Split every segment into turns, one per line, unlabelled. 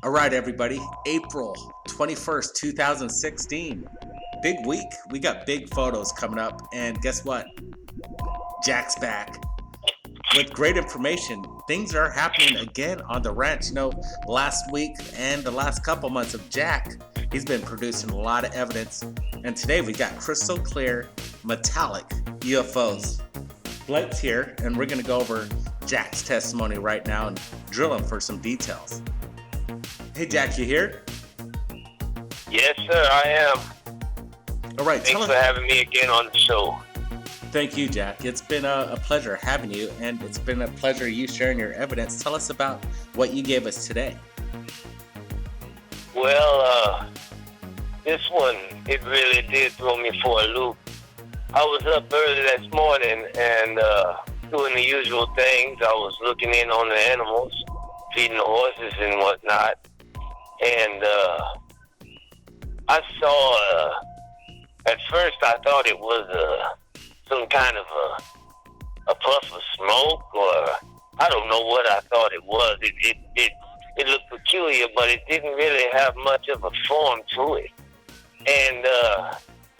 All right, everybody. April 21st, 2016. Big week. We got big photos coming up. And guess what? Jack's back with great information. Things are happening again on the ranch. You know, last week and the last couple months of Jack, he's been producing a lot of evidence. And today we got crystal clear, metallic UFOs. Blake's here, and we're going to go over Jack's testimony right now and drill him for some details. Hey, Jack, you here?
Yes, sir, I am.
All right.
Thanks for having me again on the show.
Thank you, Jack. It's been a pleasure having you, and it's been a pleasure you sharing your evidence. Tell us about what you gave us today.
Well, this one, it really did throw me for a loop. I was up early this morning and doing the usual things. I was looking in on the animals, feeding the horses and whatnot. And I saw, at first I thought it was some kind of a puff of smoke, or I don't know what I thought it was. It looked peculiar, but it didn't really have much of a form to it. And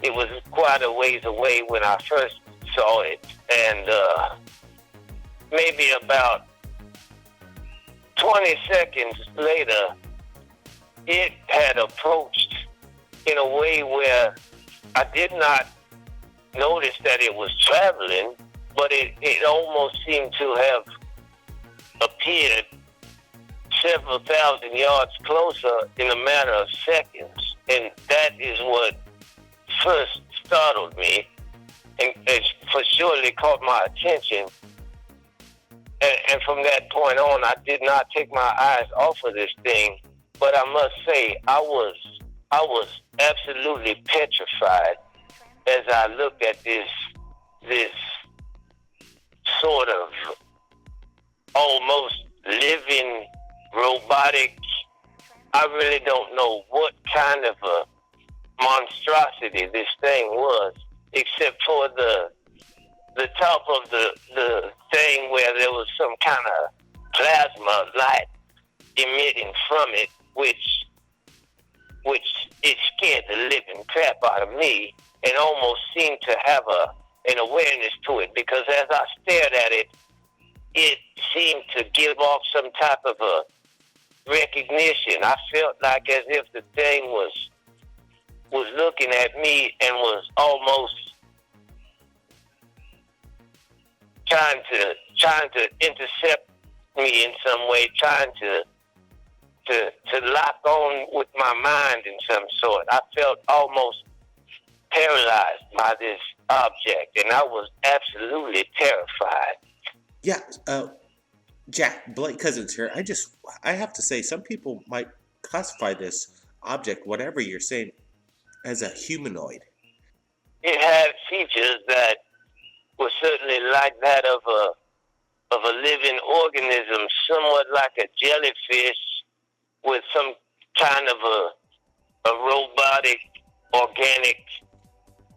it was quite a ways away when I first saw it. And maybe about 20 seconds later, it had approached in a way where I did not notice that it was traveling, but it almost seemed to have appeared several thousand yards closer in a matter of seconds. And that is what first startled me and for surely caught my attention. And from that point on, I did not take my eyes off of this thing. But I must say, I was absolutely petrified as I looked at this sort of almost living robotic. I really don't know what kind of a monstrosity this thing was, except for the top of the thing where there was some kind of plasma light emitting from it, which it scared the living crap out of me and almost seemed to have an awareness to it, because as I stared at it, it seemed to give off some type of a recognition. I felt like as if the thing was looking at me and was almost trying to intercept me in some way, trying to lock on with my mind in some sort. I felt almost paralyzed by this object, and I was absolutely terrified.
Yeah, Jack, Blake Cousins here. I have to say, some people might classify this object, whatever you're saying, as a humanoid.
It had features that were certainly like that of a living organism, somewhat like a jellyfish, with some kind of a robotic, organic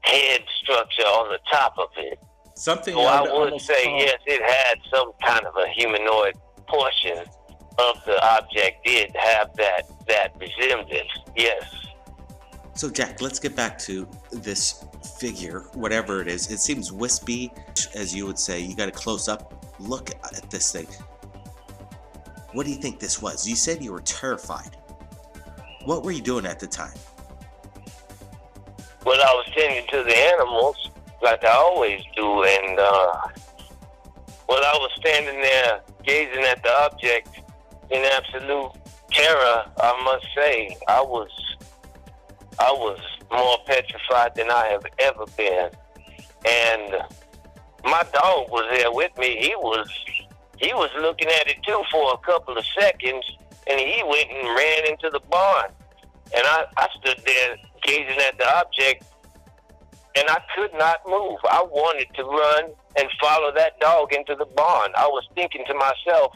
head structure on the top of it.
Something
so I would say, yes, it had some kind of a humanoid portion of the object, did have that resemblance, yes.
So, Jack, let's get back to this figure, whatever it is. It seems wispy, as you would say. You got a close-up look at this thing. What do you think this was? You said you were terrified. What were you doing at the time?
Well, I was tending to the animals, like I always do, and I was standing there gazing at the object in absolute terror. I must say, I was more petrified than I have ever been, and my dog was there with me. He was looking at it too for a couple of seconds, and he went and ran into the barn. And I stood there gazing at the object, and I could not move. I wanted to run and follow that dog into the barn. I was thinking to myself,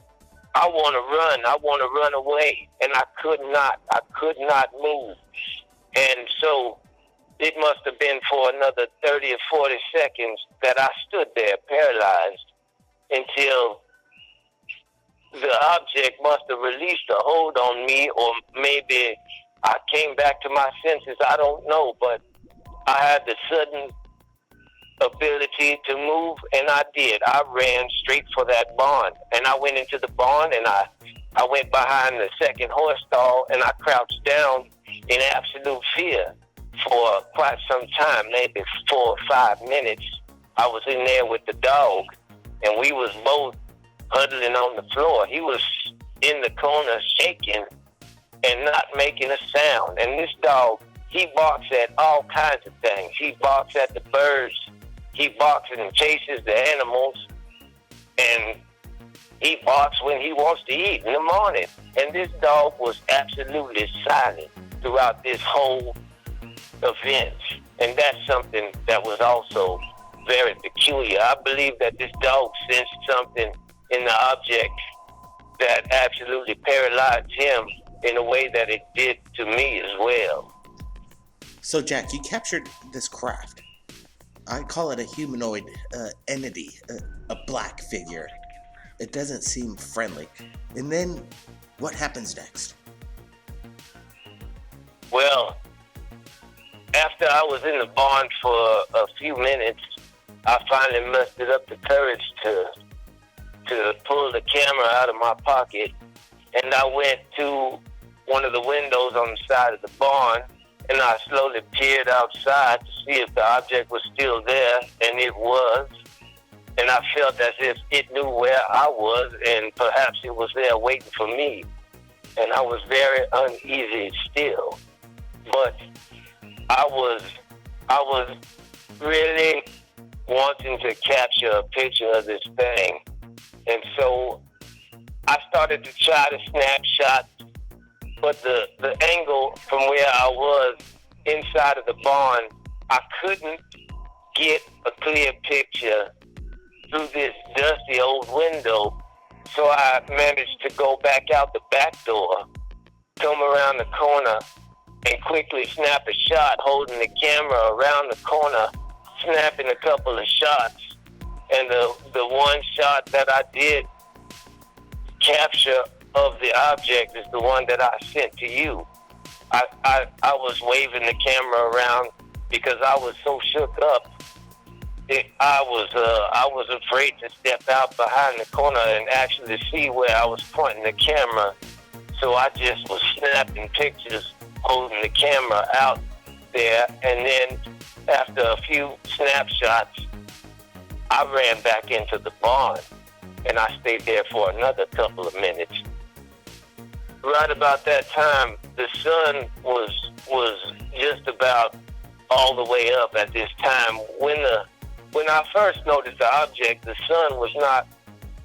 I want to run away, and I could not move. And so it must have been for another 30 or 40 seconds that I stood there paralyzed until the object must have released a hold on me, or maybe I came back to my senses. I don't know, but I had the sudden ability to move, and I did. I ran straight for that barn, and I went into the barn, and I went behind the second horse stall, and I crouched down in absolute fear for quite some time, maybe 4 or 5 minutes. I was in there with the dog, and we was both huddling on the floor. He was in the corner shaking and not making a sound. And this dog, he barks at all kinds of things. He barks at the birds. He barks and chases the animals. And he barks when he wants to eat in the morning. And this dog was absolutely silent throughout this whole event. And that's something that was also very peculiar. I believe that this dog sensed something in the object that absolutely paralyzed him in a way that it did to me as well.
So, Jack, you captured this craft. I call it a humanoid entity, a black figure. It doesn't seem friendly. And then, what happens next?
Well, after I was in the barn for a few minutes, I finally mustered up the courage to pull the camera out of my pocket, and I went to one of the windows on the side of the barn, and I slowly peered outside to see if the object was still there, and it was. And I felt as if it knew where I was, and perhaps it was there waiting for me. And I was very uneasy still. But I was really wanting to capture a picture of this thing. And so I started to try to snap shots, but the angle from where I was inside of the barn, I couldn't get a clear picture through this dusty old window. So I managed to go back out the back door, come around the corner, and quickly snap a shot, holding the camera around the corner, snapping a couple of shots. And the one shot that I did capture of the object is the one that I sent to you. I was waving the camera around because I was so shook up. I was afraid to step out behind the corner and actually see where I was pointing the camera. So I just was snapping pictures, holding the camera out there. And then after a few snapshots, I ran back into the barn, and I stayed there for another couple of minutes. Right about that time, the sun was just about all the way up at this time. When I first noticed the object, the sun was not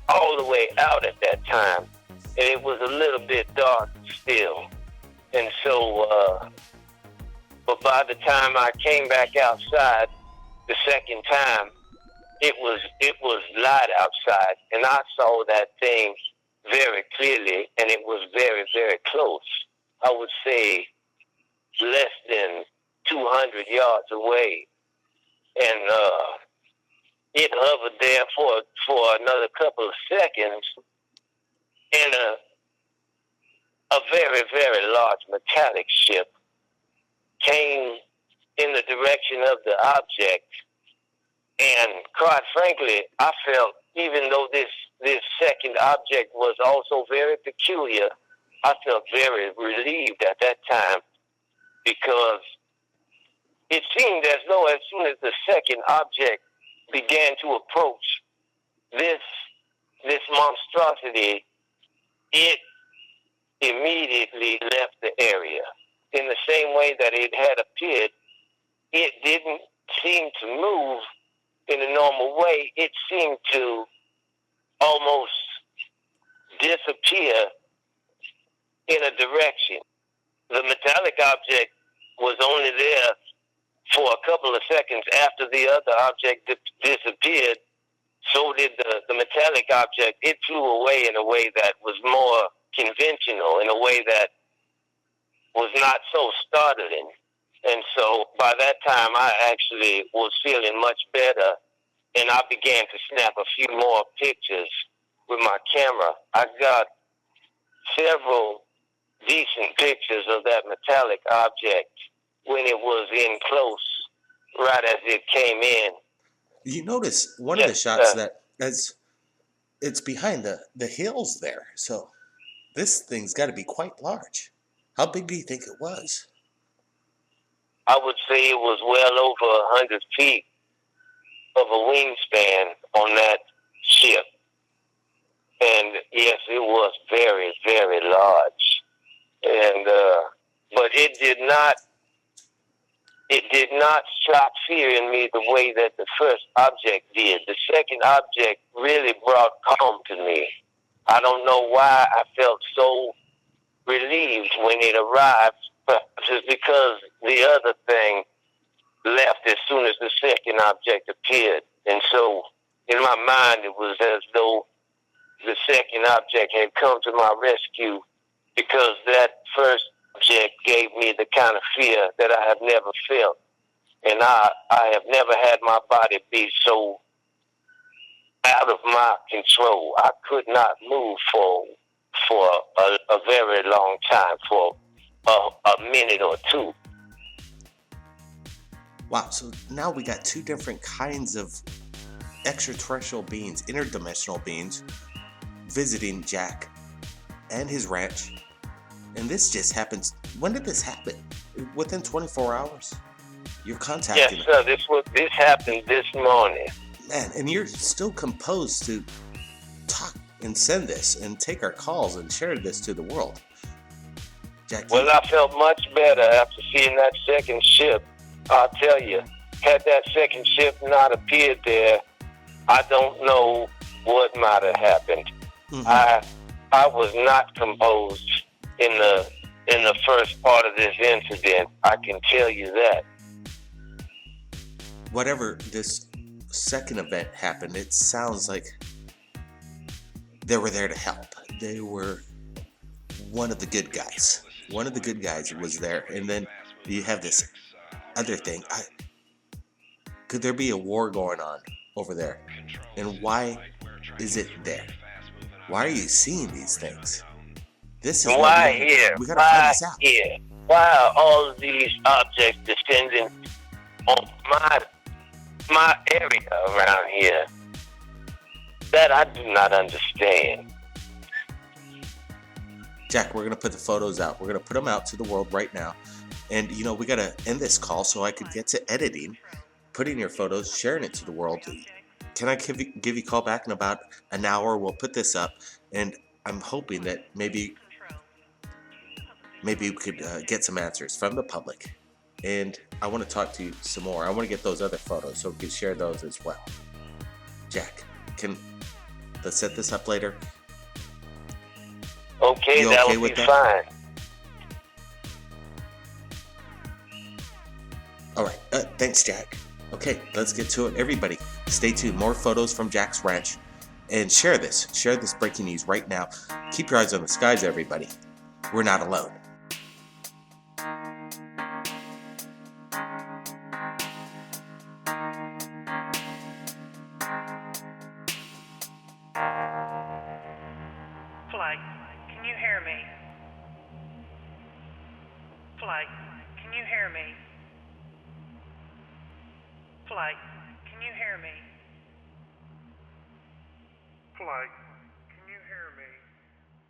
all the way out at that time, and it was a little bit dark still. And so, but by the time I came back outside the second time, it was light outside, and I saw that thing very clearly, and it was very, very close. I would say less than 200 yards away, and it hovered there for another couple of seconds, and a very, very large metallic ship came in the direction of the object. And quite frankly, I felt, even though this second object was also very peculiar, I felt very relieved at that time, because it seemed as though as soon as the second object began to approach this monstrosity, it immediately left the area. In the same way that it had appeared, it didn't seem to move in a normal way. It seemed to almost disappear in a direction. The metallic object was only there for a couple of seconds after the other object disappeared. So did the metallic object. It flew away in a way that was more conventional, in a way that was not so startling. And so by that time, I actually was feeling much better, and I began to snap a few more pictures with my camera. I got several decent pictures of that metallic object when it was in close, right as it came in.
You notice one of the shots that as it's behind the hills there, so this thing's got to be quite large. How big do you think it was?
I would say it was well over 100 feet of a wingspan on that ship. And yes, it was very, very large. And but it did not stop fear in me the way that the first object did. The second object really brought calm to me. I don't know why I felt so relieved when it arrived, but it's because the other thing left as soon as the second object appeared. And so in my mind, it was as though the second object had come to my rescue, because that first object gave me the kind of fear that I have never felt. And I have never had my body be so out of my control. I could not move for a very long time, for a minute or two.
Wow, so now we got two different kinds of extraterrestrial beings, interdimensional beings, visiting Jack and his ranch. And this just happens. When did this happen? Within 24 hours? You're contacting
Yes, sir. This happened this morning.
Man, and you're still composed to talk and send this and take our calls and share this to the world. Jack,
well, I felt much better after seeing that second ship. I'll tell you, had that second ship not appeared there, I don't know what might have happened. Mm-hmm. I was not composed in the first part of this incident. I can tell you that.
Whatever this second event happened, it sounds like they were there to help. They were one of the good guys. One of the good guys was there. And then you have this other thing. Could there be a war going on over there? And why is it there? Why are you seeing these things? This is
why here?
We gotta find this out.
Here? Why are all of these objects descending on my area around here? That I do not understand.
Jack, we're gonna put the photos out. We're gonna put them out to the world right now. And you know, we gotta end this call so I could get to editing, putting your photos, sharing it to the world. Can I give you a call back in about an hour? We'll put this up, and I'm hoping that maybe we could get some answers from the public. And I want to talk to you some more. I want to get those other photos so we can share those as well. Jack, let's set this up later.
Okay, that will be fine.
All right, thanks, Jack. Okay, let's get to it. Everybody, stay tuned. More photos from Jack's ranch. And share this breaking news right now. Keep your eyes on the skies, everybody. We're not alone.
Flight, can you hear me? Flight, can you hear me? Flight, can you hear me? Flight.